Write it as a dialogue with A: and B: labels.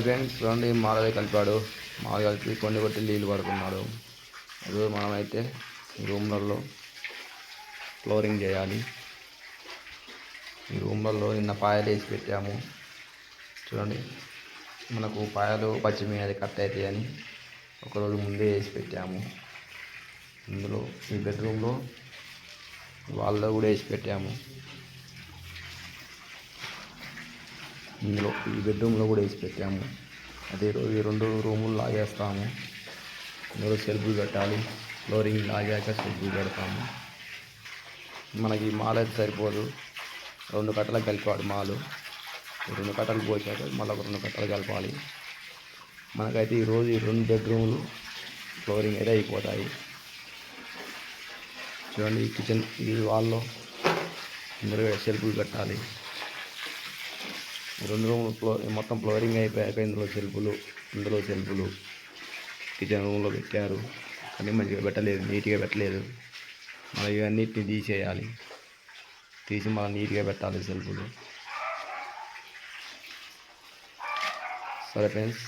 A: Friends చూడండి, మాలదే కలిపాడు. మాల కలిపి కొన్ని కొట్టి నీళ్ళు పడుతున్నాడు. ఈరోజు మనమైతే రూమ్లలో ఫ్లోరింగ్ చేయాలి. ఈ రూమ్లలో నిన్న పాయలు వేసి పెట్టాము. చూడండి, మనకు పాయలు పచ్చిమి అది కట్ అవుతాయని ఒకరోజు ముందే వేసి పెట్టాము. ఇందులో ఈ బెడ్రూమ్లో వాళ్ళలో కూడా వేసి పెట్టాము. ఇందులో ఈ బెడ్రూమ్లో కూడా వేసి పెట్టాము. అదే రోజు ఈ 2 రూములు లాగేస్తాము. ఇందులో సెల్ఫ్లు పెట్టాలి. ఫ్లోరింగ్ లాగాక సెల్ఫ్లు పెడతాము. మనకి మాల అయితే సరిపోదు, 2 కట్టలు కలిపాడు మాలు. 2 కట్టలు పోసాక మళ్ళీ 2 కట్టలు కలపాలి. మనకైతే ఈరోజు ఈ 2 బెడ్రూములు ఫ్లోరింగ్ అయితే అయిపోతాయి. చూడండి, ఈ కిచెన్ ఈ వాల్లో ఇందులో సెల్ఫ్లు పెట్టాలి. 2 రూములు మొత్తం ఫ్లోరింగ్ అయిపోయాక ఇందులో సెల్ఫ్లు కిచెన్ రూమ్లో పెట్టారు. కానీ మంచిగా పెట్టలేదు, నీట్గా పెట్టలేదు. మనం ఇవన్నిటిని తీసేయాలి. తీసి మనం నీట్గా పెట్టాలి సెల్ఫ్లు. సరే ఫ్రెండ్స్.